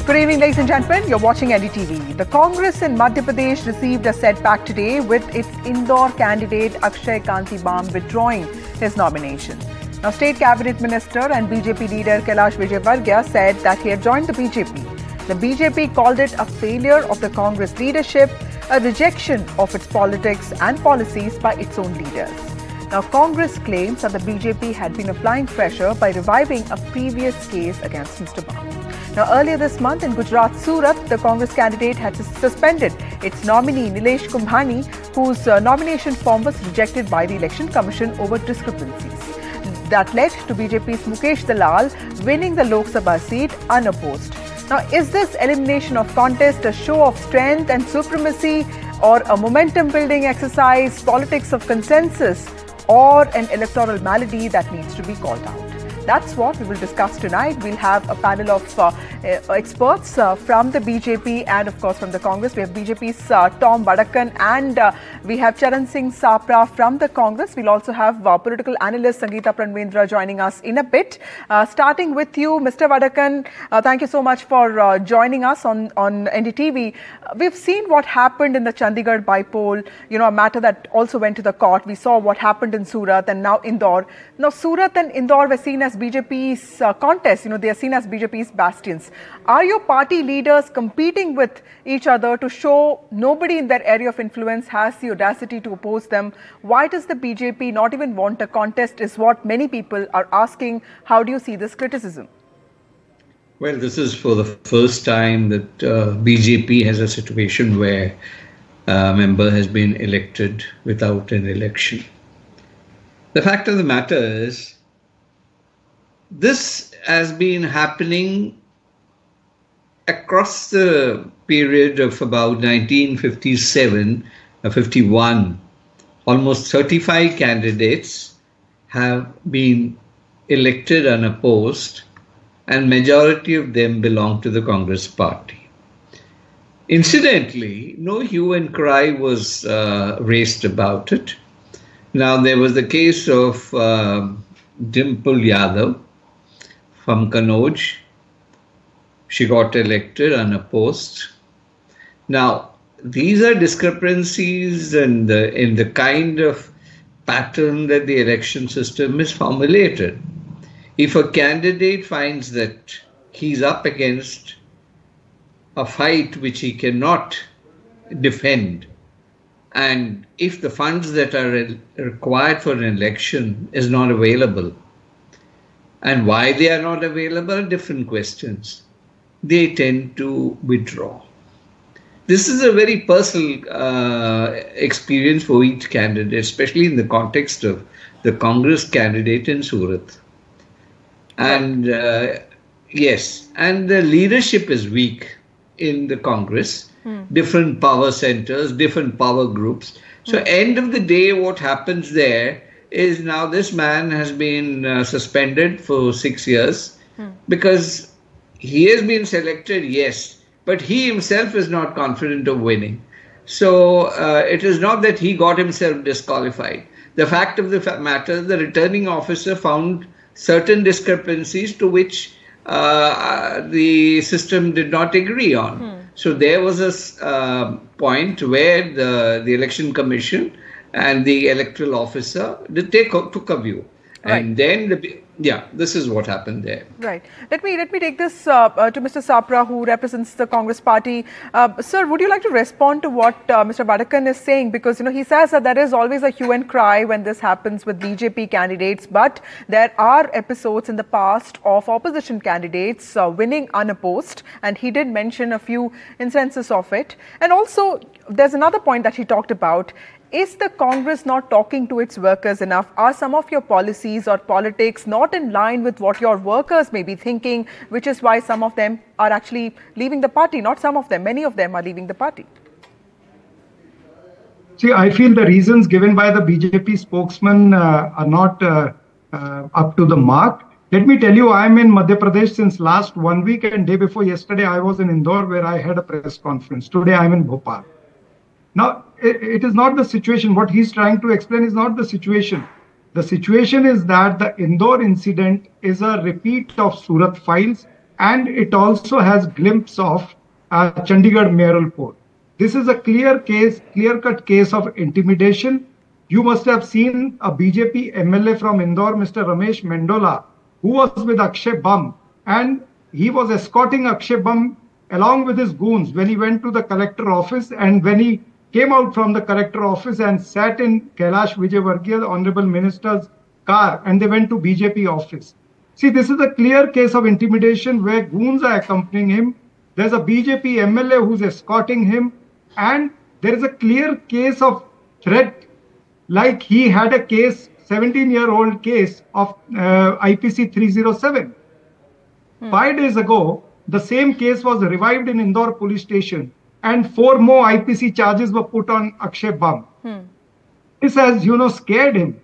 Good evening, ladies and gentlemen. You're watching NDTV. The Congress in Madhya Pradesh received a setback today with its Indore candidate Akshay Kantibam withdrawing his nomination. Now, State Cabinet Minister and BJP leader Kailash Vijayvargiya said that he had joined the BJP. The BJP called it a failure of the Congress leadership, a rejection of its politics and policies by its own leaders. Now, Congress claims that the BJP had been applying pressure by reviving a previous case against Mr. Bam. Now, earlier this month in Gujarat, Surat, the Congress candidate had suspended its nominee Nilesh Kumbhani, whose nomination form was rejected by the Election Commission over discrepancies. That led to BJP's Mukesh Dalal winning the Lok Sabha seat unopposed. Now, is this elimination of contest a show of strength and supremacy, or a momentum-building exercise, politics of consensus, or an electoral malady that needs to be called out? That's what we will discuss tonight. We'll have a panel of experts from the BJP and, of course, from the Congress. We have BJP's Tom Vadakan and we have Charan Singh Sapra from the Congress. We'll also have political analyst Sangeeta Pranvendra joining us in a bit. Starting with you, Mr. Vadakan, thank you so much for joining us on NDTV. We've seen what happened in the Chandigarh by-poll, a matter that also went to the court. We saw what happened in Surat and now Indore. Now, Surat and Indore were seen as BJP's contest. They are seen as BJP's bastions. Are your party leaders competing with each other to show nobody in their area of influence has the audacity to oppose them? Why does the BJP not even want a contest is what many people are asking. How do you see this criticism? Well, this is for the first time that BJP has a situation where a member has been elected without an election. The fact of the matter is, this has been happening across the period of about 1957-51. Almost 35 candidates have been elected unopposed, and majority of them belong to the Congress party. Incidentally, no hue and cry was raised about it. Now, there was the case of Dimple Yadav from Kanauj. She got elected unopposed. Now, these are discrepancies in the kind of pattern that the election system is formulated. If a candidate finds that he's up against a fight which he cannot defend, and if the funds that are required for an election is not available, and why they are not available are different questions, they tend to withdraw. This is a very personal experience for each candidate, especially in the context of the Congress candidate in Surat. And yes, and the leadership is weak in the Congress, different power centers, different power groups. So end of the day, what happens there is now this man has been suspended for 6 years because he has been selected, yes, but he himself is not confident of winning. So it is not that he got himself disqualified. The fact of the matter, the returning officer found certain discrepancies to which the system did not agree on. So there was a point where the Election Commission and the electoral officer took a view. Right. And then, this is what happened there. Right. Let me take this to Mr. Sapra, who represents the Congress party. Sir, would you like to respond to what Mr. Vadakan is saying? Because, he says that there is always a hue and cry when this happens with BJP candidates, but there are episodes in the past of opposition candidates winning unopposed, and he did mention a few instances of it. And also, there's another point that he talked about. Is the Congress not talking to its workers enough? Are some of your policies or politics not in line with what your workers may be thinking, which is why some of them are actually leaving the party? Not some of them, many of them are leaving the party. See, I feel the reasons given by the BJP spokesman are not up to the mark. Let me tell you, I'm in Madhya Pradesh since last 1 week, and day before yesterday, I was in Indore where I had a press conference. Today, I'm in Bhopal. Now, it is not the situation. What he's trying to explain is not the situation. The situation is that the Indore incident is a repeat of Surat files. and it also has glimpse of Chandigarh mayoral poll. This is a clear-cut case of intimidation. You must have seen a BJP MLA from Indore, Mr. Ramesh Mendola, who was with Akshay Bam, and he was escorting Akshay Bam along with his goons when he went to the collector office, and when he came out from the collector office and sat in Kailash Vijayvargiya, the Honorable Minister's car, and they went to BJP office. See, this is a clear case of intimidation where goons are accompanying him. There's a BJP MLA who's escorting him, and there is a clear case of threat, like he had a case, 17-year-old case of IPC 307. 5 days ago, the same case was revived in Indore police station, and 4 more IPC charges were put on Akshay Bam. This has, scared him.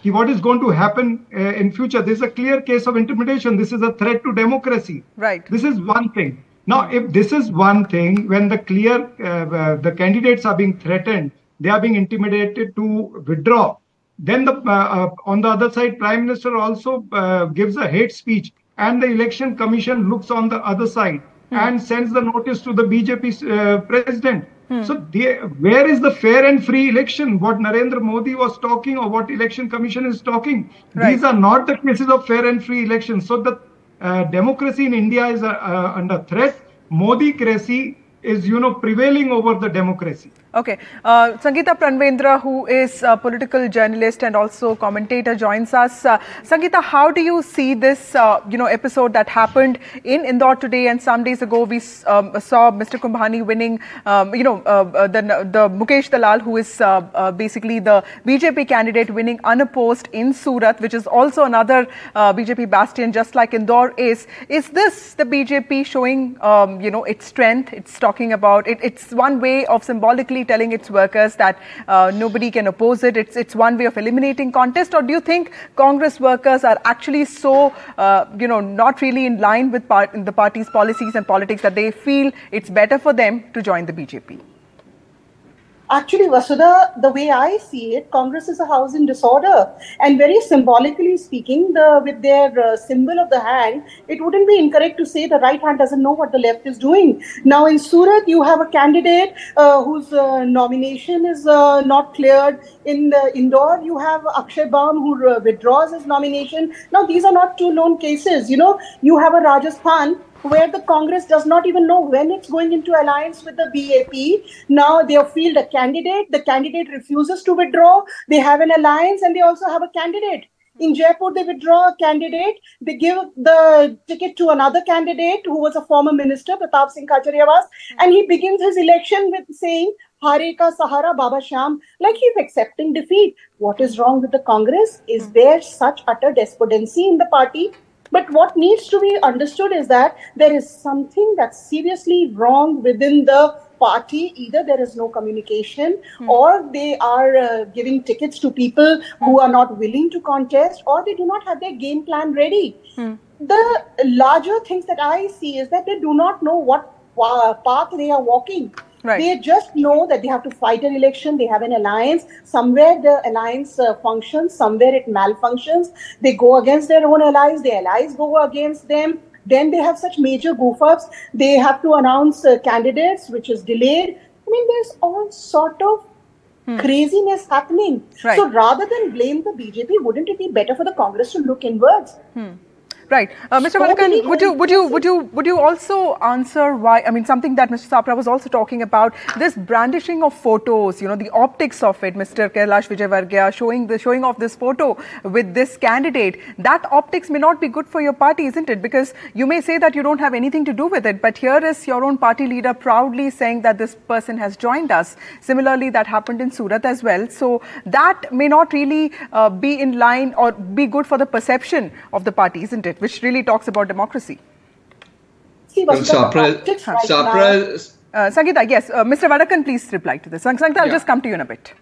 What is going to happen in future? This is a clear case of intimidation. This is a threat to democracy. Right. This is one thing. Now, if this is one thing, when the candidates are being threatened, they are being intimidated to withdraw. Then on the other side, Prime Minister also gives a hate speech, and the Election Commission looks on the other side and sends the notice to the BJP president. So where is the fair and free election? What Narendra Modi was talking, or what Election Commission is talking, these are not the cases of fair and free elections. So the democracy in India is under threat. Modi-cracy is, prevailing over the democracy. Okay. Sangeeta Pranvendra, who is a political journalist and also commentator, joins us. Sangeeta, how do you see this, episode that happened in Indore today? And some days ago, we saw Mr. Kumbhani winning, the Mukesh Dalal, who is basically the BJP candidate, winning unopposed in Surat, which is also another BJP bastion, just like Indore is. Is this the BJP showing, its strength? It's talking about it. It's one way of symbolically telling its workers that nobody can oppose it. It's one way of eliminating contest. Or do you think Congress workers are actually so, not really in line with the party's policies and politics that they feel it's better for them to join the BJP? Actually, Vasudha, the way I see it, Congress is a house in disorder. And very symbolically speaking, with their symbol of the hand, it wouldn't be incorrect to say the right hand doesn't know what the left is doing. Now, in Surat, you have a candidate whose nomination is not cleared. In Indore, you have Akshay Bam, who withdraws his nomination. Now, these are not two known cases. You have a Rajasthan where the Congress does not even know when it's going into alliance with the BAP. Now they have field a candidate. The candidate refuses to withdraw. They have an alliance, and they also have a candidate. In Jaipur, they withdraw a candidate. They give the ticket to another candidate who was a former minister, Pratap Singh Kajariawas, and he begins his election with saying, Hare ka Sahara Baba Shyam, like he's accepting defeat. What is wrong with the Congress? Is there such utter despondency in the party? But what needs to be understood is that there is something that's seriously wrong within the party. Either there is no communication, or they are giving tickets to people who are not willing to contest, or they do not have their game plan ready. The larger things that I see is that they do not know what path they are walking. Right. They just know that they have to fight an election. They have an alliance. Somewhere the alliance functions, somewhere it malfunctions. They go against their own allies. The allies go against them. Then they have such major goof-ups. They have to announce candidates, which is delayed. I mean, there's all sort of craziness happening. Right. So rather than blame the BJP, wouldn't it be better for the Congress to look inwards? Right. Mr. Vadakan, would you also answer why, I mean, something that Mr. Sapra was also talking about, this brandishing of photos, the optics of it, Mr. Kailash Vijayvargiya showing off this photo with this candidate, that optics may not be good for your party, isn't it? Because you may say that you don't have anything to do with it, but here is your own party leader proudly saying that this person has joined us. Similarly, that happened in Surat as well. So that may not really be in line or be good for the perception of the party, isn't it? Which really talks about democracy. Sapra, Sangeeta, yes. Mr. Vadakan, please reply to this. Sangeeta, I'll just come to you in a bit.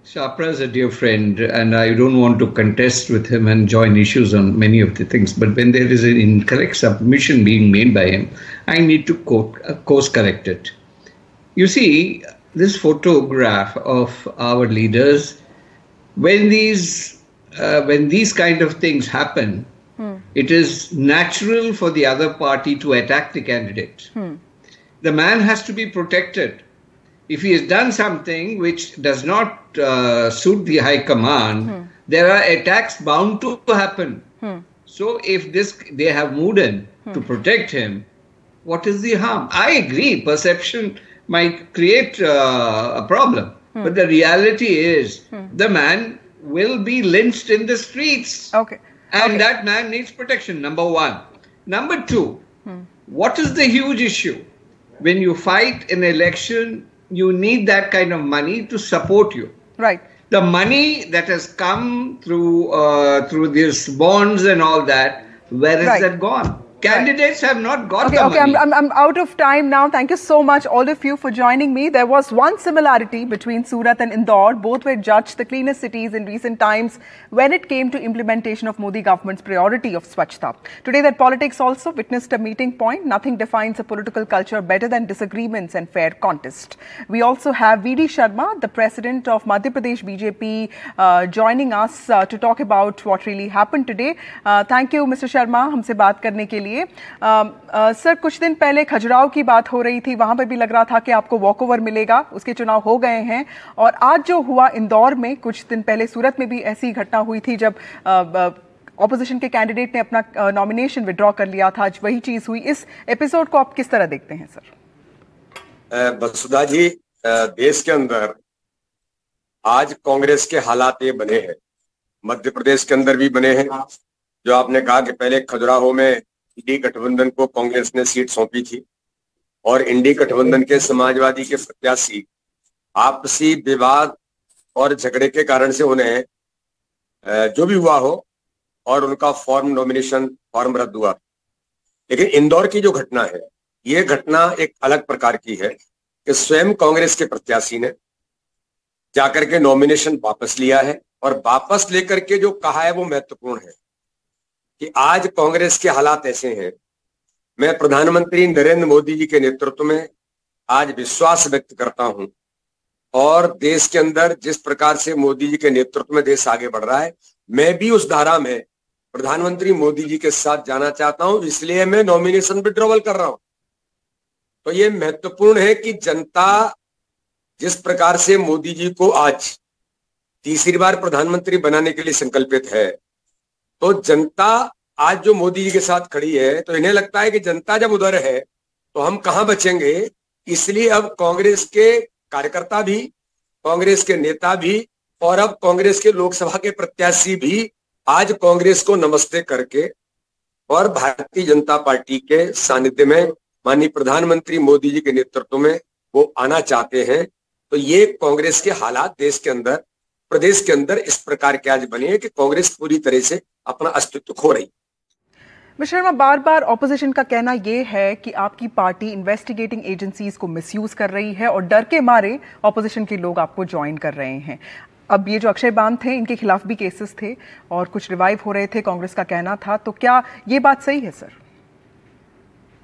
Sapra is a dear friend, and I don't want to contest with him and join issues on many of the things. But when there is an incorrect submission being made by him, I need to course correct it. You see, this photograph of our leaders, when these kind of things happen, it is natural for the other party to attack the candidate. The man has to be protected. If he has done something which does not suit the High Command, there are attacks bound to happen. So if they have moved in to protect him, what is the harm? I agree, perception might create a problem. But the reality is the man will be lynched in the streets. And that man needs protection, number one. Number two, what is the huge issue? When you fight an election, you need that kind of money to support you. Right. The money that has come through these bonds and all that, where is that gone? Candidates have not got the money. I'm out of time now. Thank you so much, all of you, for joining me. There was one similarity between Surat and Indore. Both were judged the cleanest cities in recent times when it came to implementation of Modi government's priority of Swachhta. Today, that politics also witnessed a meeting point. Nothing defines a political culture better than disagreements and fair contest. We also have V.D. Sharma, the president of Madhya Pradesh BJP, joining us to talk about what really happened today. Thank you, Mr. Sharma, हमसे बात करने के लिए। Sir, कुछ दिन पहले खजुराहो की बात हो रही थी, वहां पर भी लग रहा था कि आपको वॉकओवर मिलेगा, उसके चुनाव हो गए हैं। और आज जो हुआ इंदौर में, कुछ दिन पहले सूरत में भी ऐसी घटना हुई थी जब ऑपोजिशन के कैंडिडेट ने अपना नॉमिनेशन विड्रॉ कर लिया था। आज वही चीज हुई। इस एपिसोड को आप किस तरह देखते हैं सर? वसुधा जी, देश के अंदर आज कांग्रेस के हालात ये बने हैं, मध्य प्रदेश के अंदर भी बने हैं। जो आपने कहा कि पहले खजुराहो में इंडी गठबंधन को कांग्रेस ने सीट सौंपी थी और इंडी गठबंधन के समाजवादी के प्रत्याशी आपसी विवाद और झगड़े के कारण से उन्हें जो भी हुआ हो और उनका नॉमिनेशन फॉर्म रद्द हुआ। लेकिन इंदौर की जो घटना है, ये घटना एक अलग प्रकार की है कि स्वयं कांग्रेस के प्रत्याशी ने जाकर के नॉमिनेशन वापस लिया है और वापस लेकर के जो कहा है वो महत्वपूर्ण है कि आज कांग्रेस के हालात ऐसे हैं। मैं प्रधानमंत्री नरेंद्र मोदी जी के नेतृत्व में आज विश्वास व्यक्त करता हूं और देश के अंदर जिस प्रकार से मोदी जी के नेतृत्व में देश आगे बढ़ रहा है, मैं भी उस धारा में प्रधानमंत्री मोदी जी के साथ जाना चाहता हूं, इसलिए मैं नॉमिनेशन विड्रॉवल कर रहा हूं। तो ये महत्वपूर्ण है कि जनता जिस प्रकार से मोदी जी को आज तीसरी बार प्रधानमंत्री बनाने के लिए संकल्पित है, तो जनता आज जो मोदी जी के साथ खड़ी है, तो इन्हें लगता है कि जनता जब उधर है तो हम कहां बचेंगे। इसलिए अब कांग्रेस के कार्यकर्ता भी, कांग्रेस के नेता भी और अब कांग्रेस के लोकसभा के प्रत्याशी भी आज कांग्रेस को नमस्ते करके और भारतीय जनता पार्टी के सानिध्य में माननीय प्रधानमंत्री मोदी जी के नेतृत्व में वो आना चाहते हैं। तो ये कांग्रेस के हालात देश के अंदर, प्रदेश के अंदर इस प्रकार के आज बने हैं कि कांग्रेस पूरी तरह से अपना अस्तित्व खो रही। मिस्टर शर्मा, बार बार ऑपोजिशन का कहना यह है कि आपकी पार्टी इन्वेस्टिगेटिंग एजेंसीज को मिसयूज कर रही है और डर के मारे ऑपोजिशन के लोग आपको ज्वाइन कर रहे हैं। अब ये जो अक्षय बाम थे, इनके खिलाफ भी केसेस थे और कुछ रिवाइव हो रहे थे, कांग्रेस का कहना था। तो क्या ये बात सही है सर?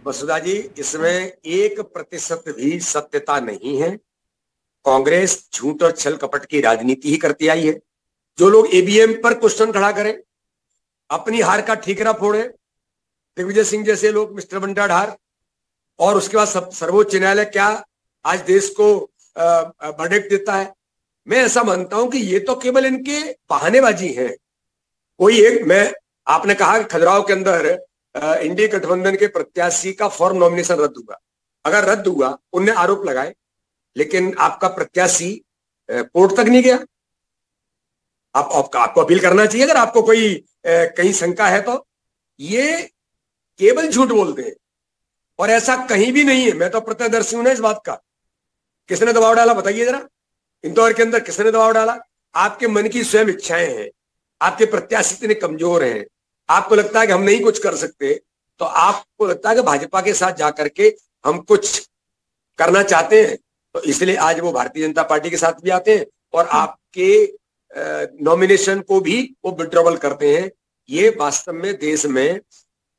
वसुधा जी, इसमें 1% भी सत्यता नहीं है। कांग्रेस झूठ और छल कपट की राजनीति ही करती आई है। जो लोग ईवीएम पर क्वेश्चन खड़ा करें, अपनी हार का ठीकरा फोड़े, दिग्विजय सिंह जैसे लोग, मिस्टर बंटा ढार, और उसके बाद सर्वोच्च न्यायालय क्या आज देश को वर्डिक्ट देता है। मैं ऐसा मानता हूं कि ये तो केवल इनके बहानेबाजी है। कोई एक, मैं आपने कहा कि खजुराहो के अंदर इंडी गठबंधन के प्रत्याशी का फॉर्म नॉमिनेशन रद्द हुआ। अगर रद्द हुआ, उनने आरोप लगाए, लेकिन आपका प्रत्याशी कोर्ट तक नहीं गया। आपको अपील करना चाहिए अगर आपको कोई कहीं शंका है तो। ये केवल झूठ बोलते हैं और ऐसा कहीं भी नहीं है। मैं तो प्रत्यक्षदर्शी हूं ना इस बात का। किसने दबाव डाला बताइए जरा, इंदौर के अंदर किसने दबाव डाला? आपके मन की स्वयं इच्छाएं हैं, आपके प्रत्याशी इतने कमजोर हैं, आपको लगता है कि हम नहीं कुछ कर सकते, तो आपको लगता है कि भाजपा के साथ जाकर के हम कुछ करना चाहते हैं, तो इसलिए आज वो भारतीय जनता पार्टी के साथ भी आते हैं और आपके नॉमिनेशन को भी वो विड्रॉवल करते हैं। ये वास्तव में देश में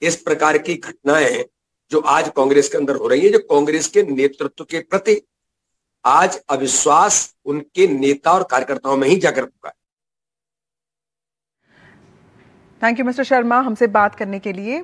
इस प्रकार की घटनाएं जो आज कांग्रेस के अंदर हो रही है, जो कांग्रेस के नेतृत्व के प्रति आज अविश्वास उनके नेता और कार्यकर्ताओं में ही जाकर चुका है। थैंक यू मिस्टर शर्मा हमसे बात करने के लिए।